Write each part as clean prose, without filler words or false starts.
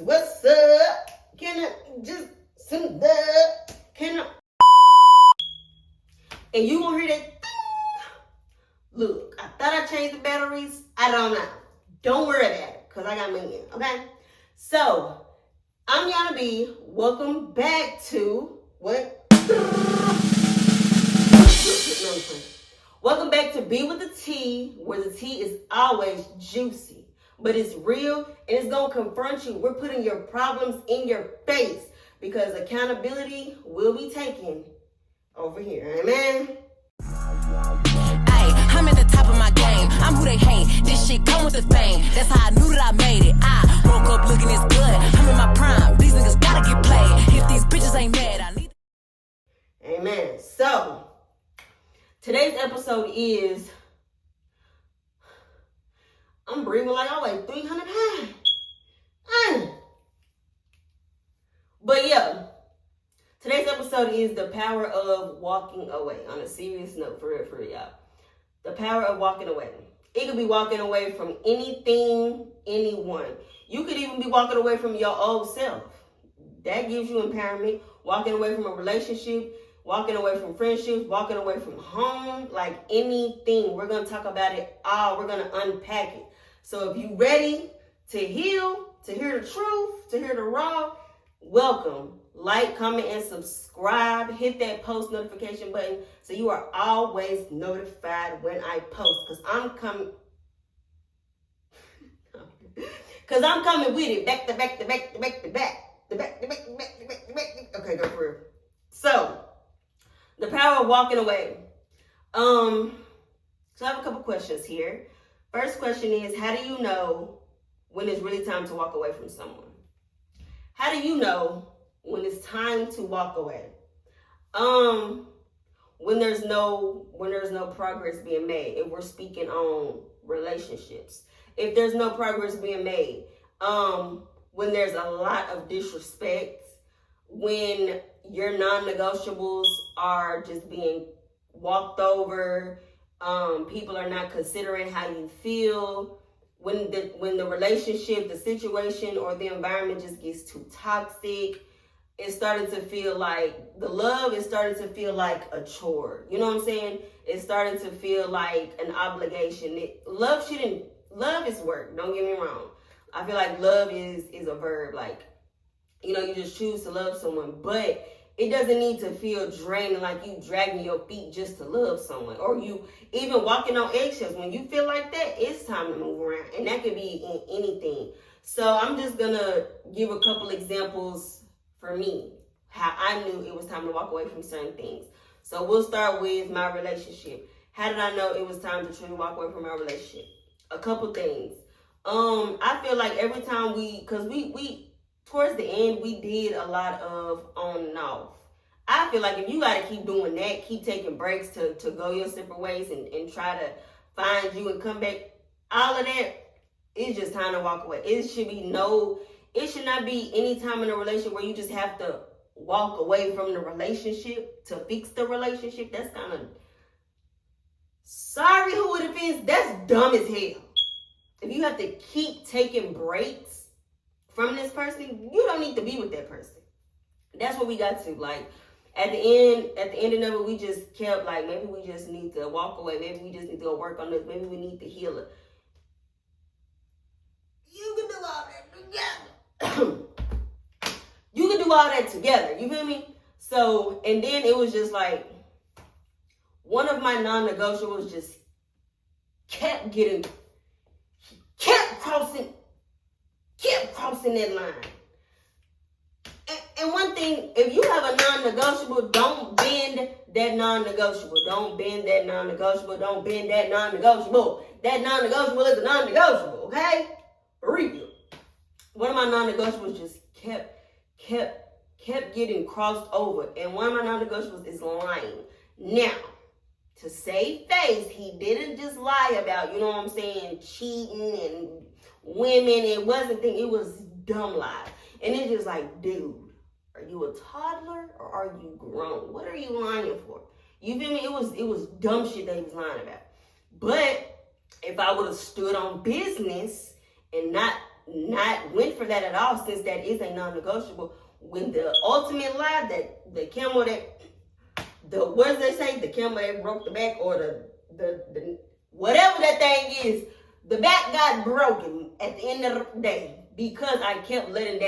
what's up? Can I just some the? Can I? And you gonna hear that? Ding. Look, I thought I changed the batteries. I don't know. Don't worry about it, cause I got me in. Okay. So I'm Yana B. Welcome back to what? Welcome back to Be with the Tea, where the tea is always juicy, but it's real and it's gonna confront you. We're putting your problems in your face because accountability will be taken over here. Amen. I'm at the top of my game. I'm who they hate. This shit come with the fame. That's how I knew that I made it. I woke up looking this good. I'm in my prime. These niggas gotta get played. If these bitches ain't mad, I need. Amen. So today's episode is, I'm breathing like I weigh 300 pounds. But yeah, today's episode is the power of walking away. On a serious note, for real, y'all. The power of walking away. It could be walking away from anything, anyone. You could even be walking away from your old self. That gives you empowerment. Walking away from a relationship, walking away from friendships, walking away from home, like anything. We're going to talk about it all. We're going to unpack it. So if you're ready to heal, to hear the truth, to hear the raw, welcome. Like, comment, and subscribe. Hit that post notification button so you are always notified when I post. Because I'm coming with it. Back to back to back to back to back. The back to back to back to back to back. Okay, go for it. So, the power of walking away. So I have a couple questions here. First question is, how do you know when it's really time to walk away from someone? How do you know when it's time to walk away? When there's no progress being made, if we're speaking on relationships, if there's no progress being made, when there's a lot of disrespect, when your non-negotiables are just being walked over, people are not considering how you feel, when the relationship, the situation, or the environment just gets too toxic, it's starting to feel like the love is starting to feel like a chore. You know what I'm saying? It's starting to feel like an obligation. Love is work. Don't get me wrong. I feel like love is a verb. Like, you know, you just choose to love someone, but it doesn't need to feel draining, like you dragging your feet just to love someone, or you even walking on eggshells. When you feel like that, it's time to move around, and that could be in anything. So I'm just gonna give a couple examples for me, how I knew it was time to walk away from certain things. So we'll start with my relationship. How did I know it was time to truly walk away from my relationship? A couple things. I feel like every time we towards the end, we did a lot of on and off. I feel like if you got to keep doing that, keep taking breaks to go your separate ways and try to find you and come back, all of that, it's just time to walk away. It should not be any time in a relationship where you just have to walk away from the relationship to fix the relationship. That's kind of, sorry who it offends, that's dumb as hell. If you have to keep taking breaks from this person, you don't need to be with that person. That's what we got to, like, at the end of it, we just kept like, maybe we just need to walk away. Maybe we just need to go work on this. Maybe we need to heal it. You can do all that together. You can do all that together. You feel me? So, and then it was just like, one of my non-negotiables just kept crossing that line. And one thing, if you have a non-negotiable, don't bend that non-negotiable. Don't bend that non-negotiable. Don't bend that non-negotiable. That non-negotiable is a non-negotiable, okay? For real. One of my non-negotiables just kept getting crossed over. And one of my non-negotiables is lying. Now, to save face, he didn't just lie about, you know what I'm saying, cheating and women. It was dumb lies. And it's just like, dude, are you a toddler or are you grown? What are you lying for? You feel me? It was dumb shit that he was lying about. But if I would have stood on business and not not went for that at all, since that is a non-negotiable. When the ultimate lie, that the camel that what does they say? The camel that broke the back, or the whatever that thing is, the back got broken at the end of the day because I kept letting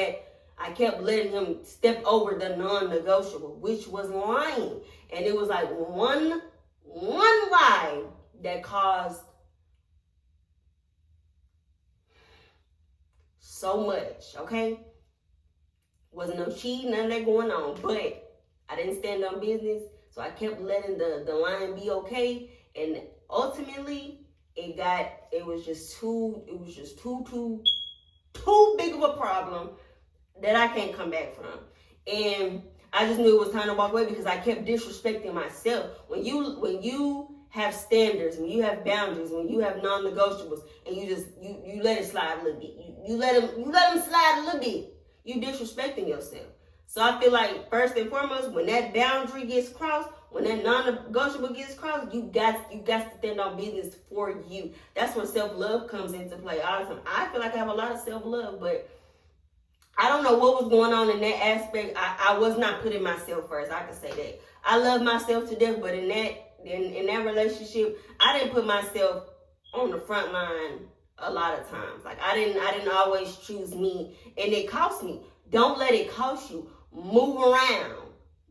him step over the non-negotiable, which was lying. And it was like one lie that caused so much, okay? Wasn't no cheating, none of that going on, but I didn't stand on business, so I kept letting the line be okay, and ultimately it was just too big of a problem that I can't come back from. And I just knew it was time to walk away because I kept disrespecting myself. When you have standards, when you have boundaries, when you have non-negotiables, and you let it slide a little bit, you let them slide a little bit, you disrespecting yourself. So I feel like first and foremost, when that boundary gets crossed, when that non-negotiable gets crossed, you got to stand on business for you. That's where self-love comes into play all the time. I feel like I have a lot of self-love, but I don't know what was going on in that aspect. I was not putting myself first. I can say that. I love myself to death, but in that relationship, I didn't put myself on the front line a lot of times. Like I didn't always choose me, and it cost me. Don't let it cost you. Move around.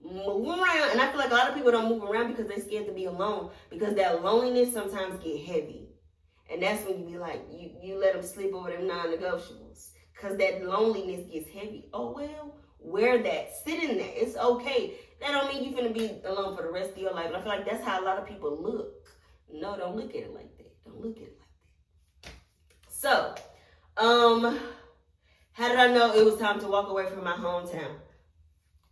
And I feel like a lot of people don't move around because they're scared to be alone, because that loneliness sometimes get heavy. And that's when you be like, you let them sleep over them non-negotiables, because that loneliness gets heavy. Oh, well, wear that. Sit in there. It's okay. That don't mean you're going to be alone for the rest of your life. But I feel like that's how a lot of people look. No, don't look at it like that. Don't look at it like that. So, how did I know it was time to walk away from my hometown?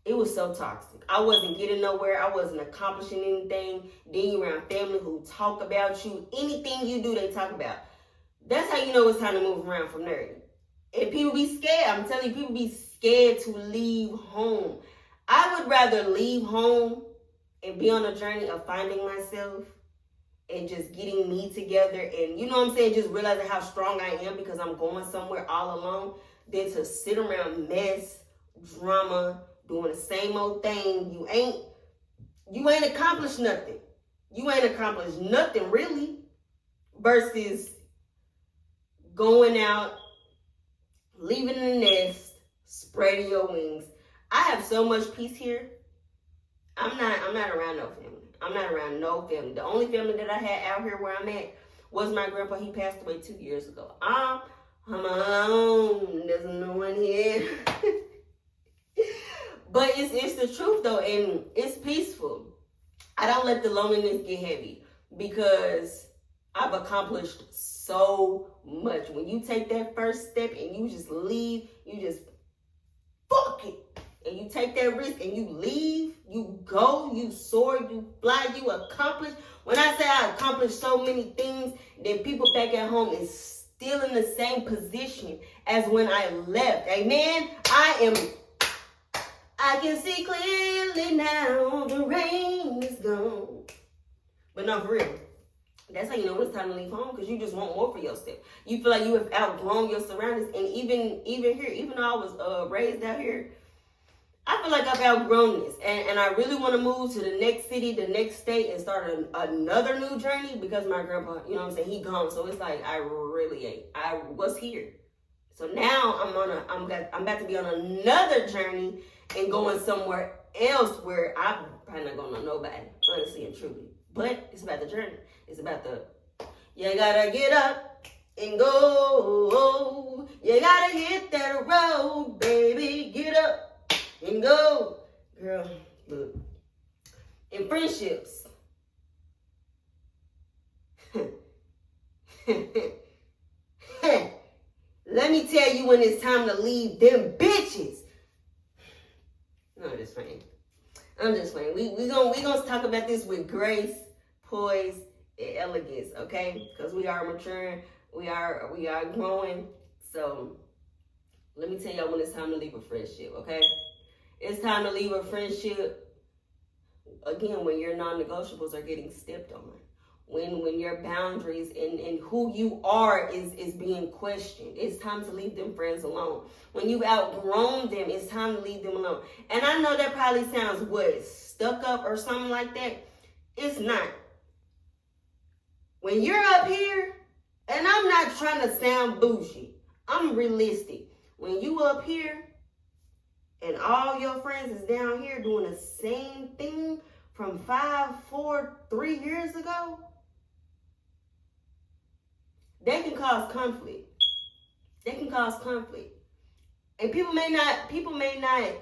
It was so toxic. I wasn't getting nowhere. I wasn't accomplishing anything. Then you around family who talk about you. Anything you do, they talk about. That's how you know it's time to move around from there. And people be scared. I'm telling you, people be scared to leave home. I would rather leave home and be on a journey of finding myself and just getting me together, and you know what I'm saying, just realizing how strong I am because I'm going somewhere all alone, than to sit around mess, drama, doing the same old thing. You ain't accomplished nothing. You ain't accomplished nothing really, versus going out, leaving the nest, spreading your wings. I have so much peace here. I'm not around no family. I'm not around no family. The only family that I had out here where I'm at was my grandpa. He passed away 2 years ago. I'm alone. There's no one here. But it's the truth though, and it's peaceful. I don't let the loneliness get heavy because I've accomplished so much. When you take that first step and you just leave, you just fuck it. And you take that risk and you leave, you go, you soar, you fly, you accomplish. When I say I accomplished so many things, that people back at home is still in the same position as when I left. Amen? I can see clearly now, the rain is gone. But no, for real. That's how you know when it's time to leave home, because you just want more for yourself. You feel like you have outgrown your surroundings. And even here, even though I was raised out here, I feel like I've outgrown this. And I really want to move to the next city, the next state, and start another new journey, because my grandpa, you know what I'm saying, he gone. So it's like I was here. So now I'm about to be on another journey and going somewhere else where I'm probably not gonna know nobody, honestly and truly. But it's about the journey. It's about you gotta get up and go. You gotta hit that road, baby. Get up and go. Girl, look. In friendships, let me tell you when it's time to leave them bitches. No, I'm just playing. We gonna talk about this with grace, poise, and elegance, okay? Because we are maturing, we are growing. So let me tell y'all when it's time to leave a friendship, okay? It's time to leave a friendship again when your non-negotiables are getting stepped on, when your boundaries and who you are is being questioned. It's time to leave them friends alone. When you've outgrown them, it's time to leave them alone. And I know that probably sounds stuck up or something like that. It's not. When you're up here, and I'm not trying to sound bougie, I'm realistic. When you up here and all your friends is down here doing the same thing from 5, 4, 3 years ago, they can cause conflict. They can cause conflict. And people may not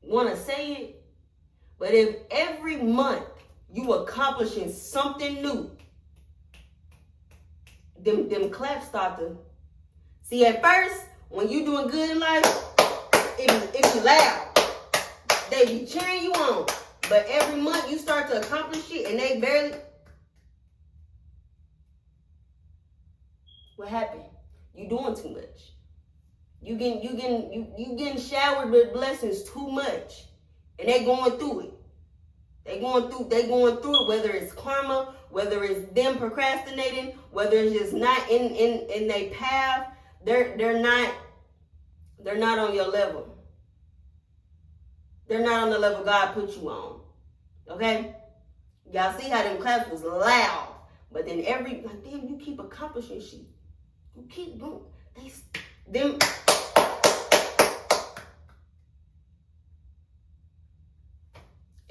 want to say it, but if every month you accomplishing something new, them claps start to see. At first, when you doing good in life, it be loud. They be cheering you on. But every month you start to accomplish it and they barely. What happened? You doing too much. You getting showered with blessings too much. And they going through it. They going through it, whether it's karma, whether it's them procrastinating, whether it's just not in their path. They're not on your level. They're not on the level God put you on. Okay? Y'all see how them claps was loud. But then damn, you keep accomplishing shit. You keep doing them.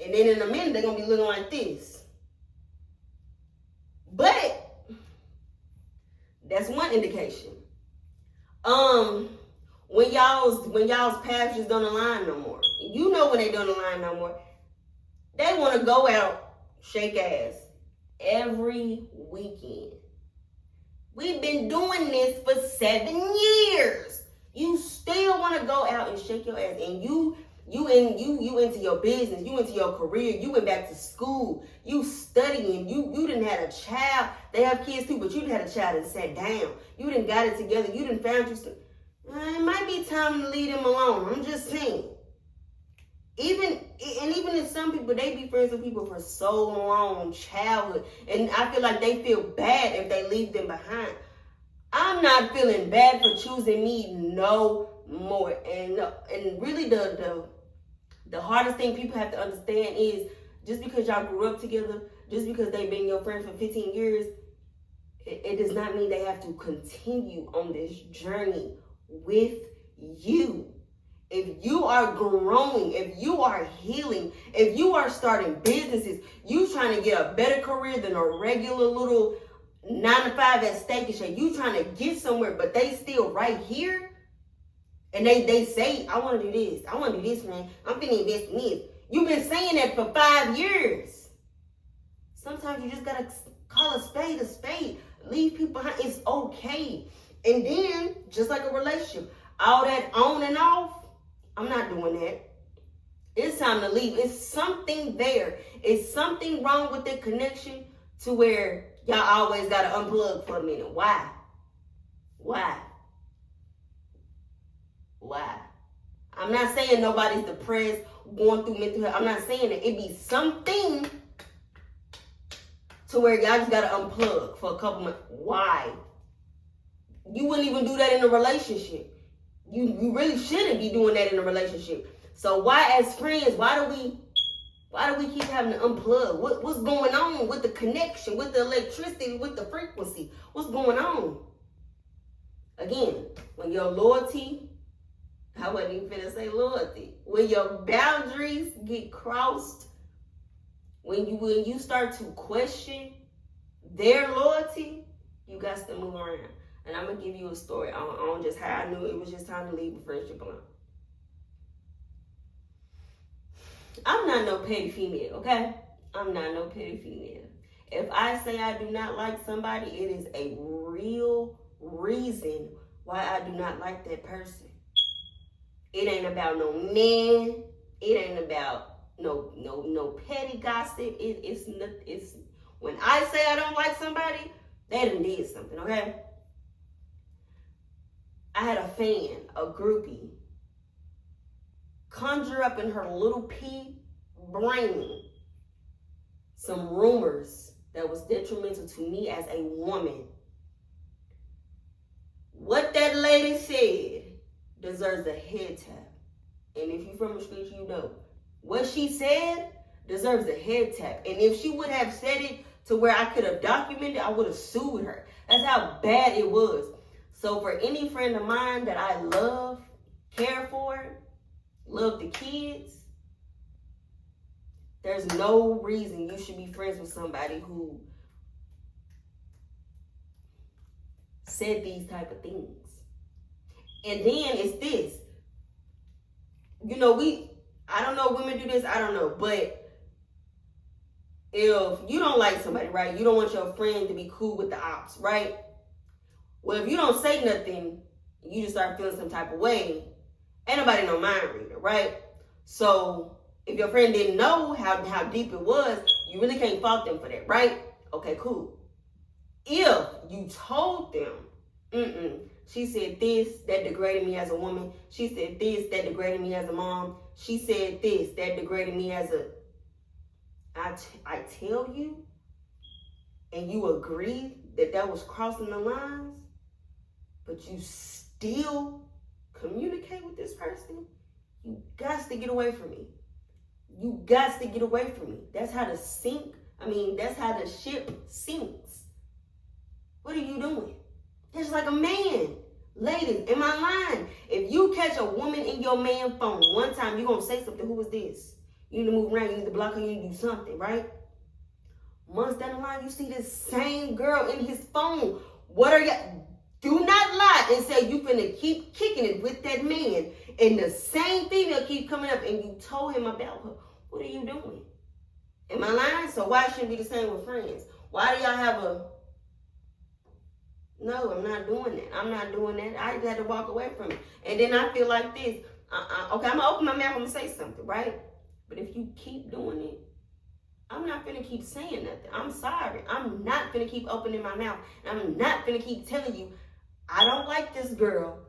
And then in a minute, they're going to be looking like this. But that's one indication. When y'all's paths just don't align no more. You know when they don't align no more. They want to go out, shake ass every weekend. We've been doing this for 7 years. You still want to go out and shake your ass, and you into your business, you into your career, you went back to school, you studying, you didn't have a child. They have kids too, but you didn't have a child and sat down. You didn't got it together. You didn't found you. It might be time to leave them alone. I'm just saying. Even if some people, they be friends with people for so long, childhood, and I feel like they feel bad if they leave them behind. I'm not feeling bad for choosing me no more. And really the hardest thing people have to understand is just because y'all grew up together, just because they've been your friends for 15 years, it does not mean they have to continue on this journey with you. If you are growing, if you are healing, if you are starting businesses, you trying to get a better career than a regular little 9-to-5 at Steak and Shake, you trying to get somewhere, but they still right here, and they say, I want to do this, I want to do this, man, I'm finna invest in this. You've been saying that for 5 years. Sometimes you just gotta call a spade, leave people behind. It's okay. And then, just like a relationship, all that on and off, I'm not doing that. It's time to leave. It's something there. It's something wrong with the connection to where y'all always got to unplug for a minute. Why? I'm not saying nobody's depressed, going through mental health. I'm not saying that. It be something to where y'all just got to unplug for a couple months. Why? You wouldn't even do that in a relationship. You really shouldn't be doing that in a relationship. So why, as friends, why do we keep having to unplug? What's going on with the connection, with the electricity, with the frequency? What's going on? Again, when your loyalty, I wasn't even finna say loyalty, when your boundaries get crossed, when you start to question their loyalty, you got to move around. And I'm going to give you a story on just how I knew it was just time to leave the friendship alone. I'm not no petty female, okay? I'm not no petty female. If I say I do not like somebody, it is a real reason why I do not like that person. It ain't about no man. It ain't about no petty gossip. It's when I say I don't like somebody, they done did something, okay? I had a fan, a groupie, conjure up in her little pea brain some rumors that was detrimental to me as a woman. What that lady said deserves a head tap. And if you're from the streets, you know. What she said deserves a head tap. And if she would have said it to where I could have documented, I would have sued her. That's how bad it was. So for any friend of mine that I love, care for, love the kids, there's no reason you should be friends with somebody who said these type of things. And then it's this. You know, I don't know if women do this, I don't know. But if you don't like somebody, right, you don't want your friend to be cool with the ops, right? Well, if you don't say nothing, you just start feeling some type of way. Ain't nobody no mind reader, right? So if your friend didn't know how deep it was, you really can't fault them for that, right? Okay, cool. If you told them, she said this, that degraded me as a woman. She said this, that degraded me as a mom. She said this, that degraded me as a... I tell you, and you agree that was crossing the lines, but you still communicate with this person, you got to get away from me. You got to get away from me. That's how that's how the ship sinks. What are you doing? Just like a man. Ladies, am I lying? If you catch a woman in your man phone one time, you're going to say something. Who is this? You need to move around. You need to block her. You need to do something, right? Months down the line, you see this same girl in his phone. What are you... Do not lie and say you finna keep kicking it with that man. And the same female keep coming up and you told him about her. What are you doing? Am I lying? So why shouldn't it be the same with friends? Why do y'all have a... No, I'm not doing that. I'm not doing that. I just had to walk away from it. And then I feel like this. Okay, I'm going to open my mouth. I'm going to say something, right? But if you keep doing it, I'm not going to keep saying nothing. I'm sorry. I'm not going to keep opening my mouth. I'm not going to keep telling you, I don't like this girl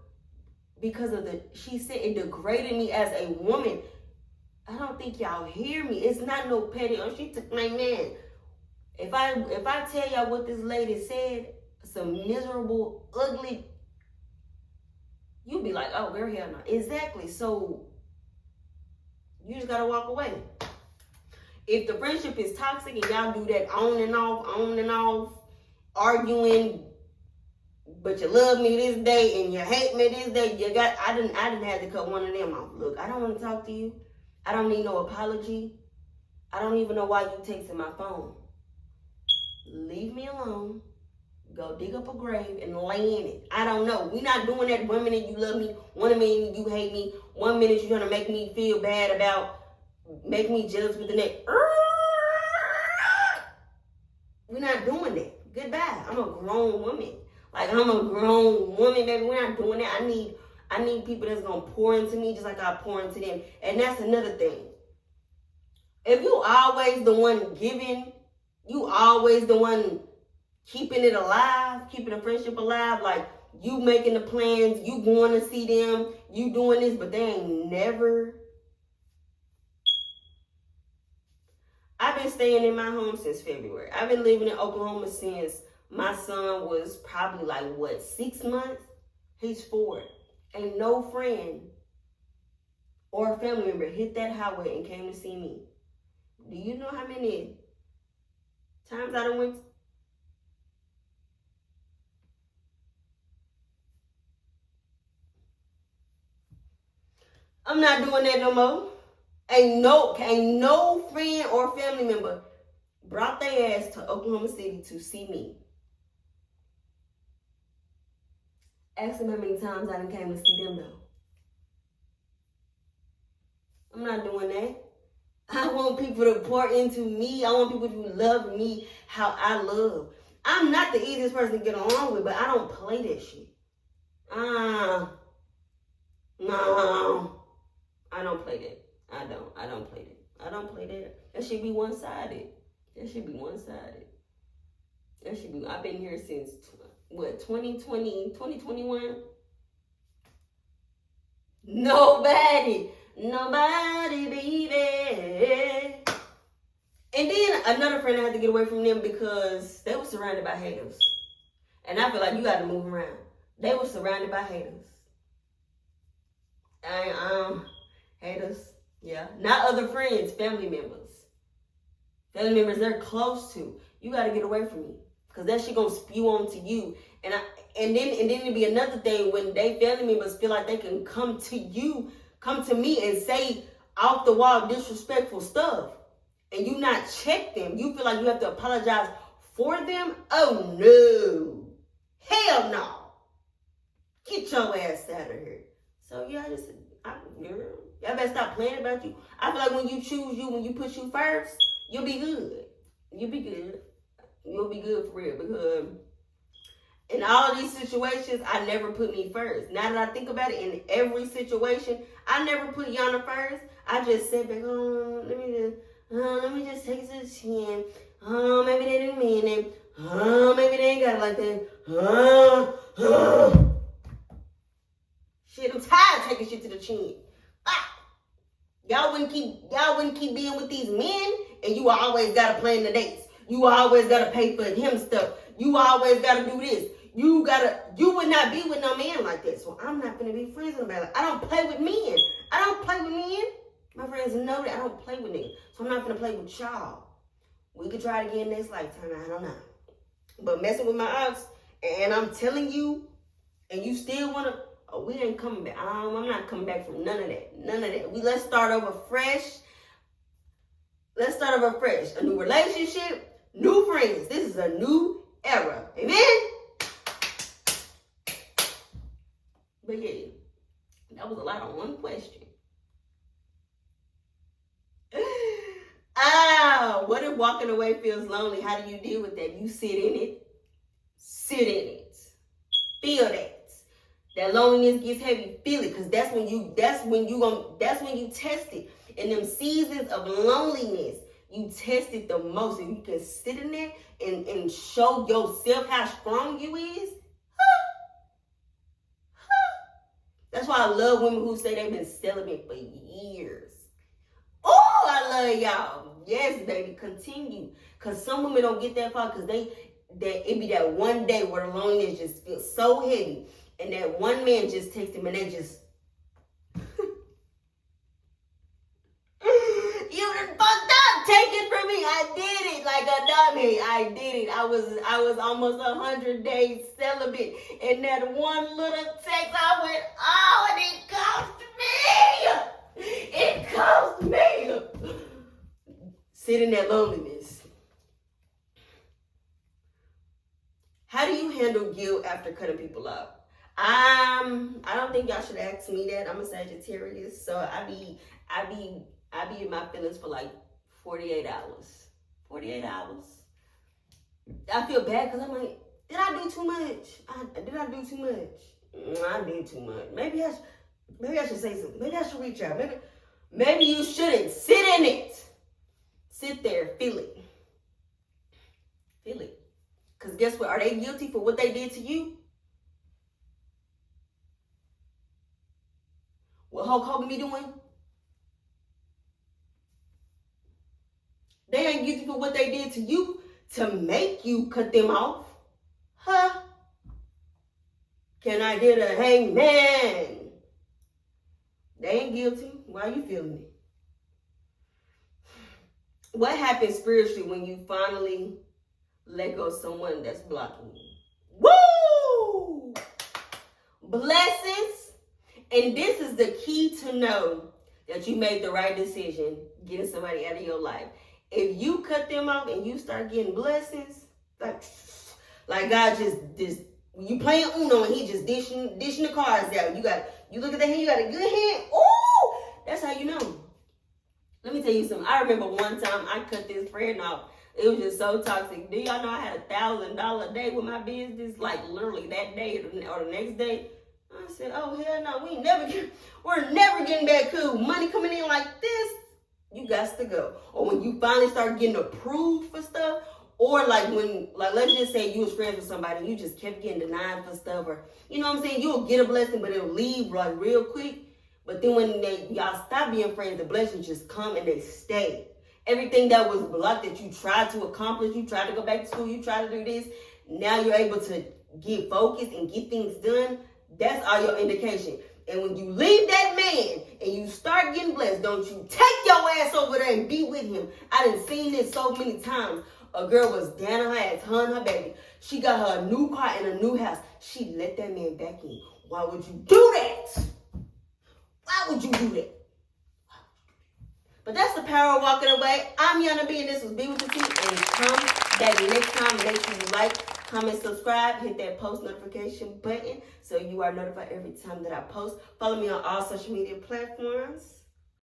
because of she said it degraded me as a woman. I don't think y'all hear me. It's not no petty. Oh, she took my man. If I tell y'all what this lady said, some miserable, ugly, you'd be like, oh, girl, hell no. Exactly. So you just gotta walk away. If the friendship is toxic and y'all do that on and off, arguing, but you love me this day and you hate me this day, I didn't have to cut one of them off. Look, I don't want to talk to you. I don't need no apology. I don't even know why you texting my phone. Leave me alone. Go dig up a grave and lay in it. I don't know. We're not doing that. 1 minute you love me, 1 minute you hate me, 1 minute you're trying to make me feel bad about, make me jealous with the next. We're not doing that. Goodbye. I'm a grown woman. Like, I'm a grown woman, baby. We're not doing that. I need people that's going to pour into me just like I pour into them. And that's another thing. If you always the one giving, you always the one keeping it alive, keeping the friendship alive, like you making the plans, you going to see them, you doing this, but they ain't never. I've been staying in my home since February. I've been living in Oklahoma since my son was probably like, 6 months? He's 4. Ain't no friend or family member hit that highway and came to see me. Do you know how many times I done went? I'm not doing that no more. Ain't no friend or family member brought their ass to Oklahoma City to see me. Ask them how many times I done came to see them though. I'm not doing that. I want people to pour into me. I want people to love me how I love. I'm not the easiest person to get along with, but I don't play that shit. No. I don't play that. I don't play that. I don't play that. That should be one-sided. That should be one-sided. That should be. I've been here since, 2020, 2021? Nobody, baby. And then another friend I had to get away from them because they were surrounded by haters. And I feel like you got to move around. They were surrounded by haters. And haters, yeah, not other friends, family members. Family members they're close to. You got to get away from me because that shit gonna spew onto you. And then it'd be another thing when they family members feel like they can come to you, come to me and say off the wall disrespectful stuff, and you not check them. You feel like you have to apologize for them. Oh no, hell no. Get your ass out of here. So yeah, y'all better stop playing about you. I feel like when you choose you, when you put you first, you'll be good. You'll be good. You'll be good for real because in all of these situations, I never put me first. Now that I think about it, in every situation, I never put Yana first. I just sat back, let me just take it to the chin. Maybe they didn't mean it. Maybe they ain't got it like that. Shit, I'm tired of taking shit to the chin. Y'all wouldn't keep being with these men, and you always gotta plan the dates. You always gotta pay for him stuff. You always gotta do this. You would not be with no man like that. So I'm not gonna be friends with nobody. I don't play with men. I don't play with men. My friends know that I don't play with niggas. So I'm not gonna play with y'all. We could try it again next lifetime. I don't know. But messing with my ox, and I'm telling you, and you still wanna, oh, we ain't coming back. I'm not coming back from none of that. None of that. Let's start over fresh. Let's start over fresh. A new relationship, new friends. This is a new era. Amen? But yeah, that was a lot on one question. What if walking away feels lonely? How do you deal with that? You sit in it. Sit in it. Feel that. That loneliness gets heavy. Feel it, because that's when you test it. In them seasons of loneliness, you test it the most. And you can sit in there and show yourself how strong you is. That's why I love women who say they've been celibate for years. Oh, I love y'all. Yes, baby, continue. Because some women don't get that far because it be that one day where the loneliness just feels so heavy. And that one man just takes them and they just... You done fucked up. Take it from me. I did it like a dummy. I did it. I was almost 100 days celibate. And that one little text, I went, oh, and it cost me. It cost me. Sit in that loneliness. How do you handle guilt after cutting people off? I don't think y'all should ask me that. I'm a Sagittarius, so I be in my feelings for like 48 hours. 48 hours. I feel bad because I'm like, did I do too much? Did I do too much? I did too much. Maybe I should say something. Maybe I should reach out. Maybe you shouldn't. Sit in it. Sit there. Feel it. Feel it. Because guess what? Are they guilty for what they did to you? What Hulk Hogan be doing? They ain't guilty for what they did to you to make you cut them off. Huh? Can I get a hangman? They ain't guilty. Why are you feeling it? What happens spiritually when you finally let go of someone that's blocking you? Woo! Blessings. And this is the key to know that you made the right decision getting somebody out of your life. If you cut them off and you start getting blessings, like God just you playing Uno and he just dishing the cards out. You look at the hand, you got a good hand. Ooh, that's how you know. Let me tell you something. I remember one time I cut this friend off. It was just so toxic. Do y'all know I had $1,000 a day with my business? Like literally that day or the next day. I said, oh hell no, we're never getting back cool. Money coming in like this, you got to go. Or when you finally start getting approved for stuff, or like let's just say you was friends with somebody and you just kept getting denied for stuff, or you know what I'm saying, you'll get a blessing but it'll leave like real quick. But then when y'all stop being friends, the blessings just come and they stay. Everything that was blocked that you tried to accomplish, you tried to go back to school, you tried to do this, now you're able to get focused and get things done. That's all your indication. And when you leave that man and you start getting blessed, don't you take your ass over there and be with him. I done seen this so many times. A girl was down on her ass, her and her baby. She got her a new car and a new house. She let that man back in. Why would you do that? Why would you do that? But that's the power of walking away. I'm Yana B, and this was Be With The T. And come back next time. Make sure you like, comment, subscribe, hit that post notification button so you are notified every time that I post. Follow me on all social media platforms.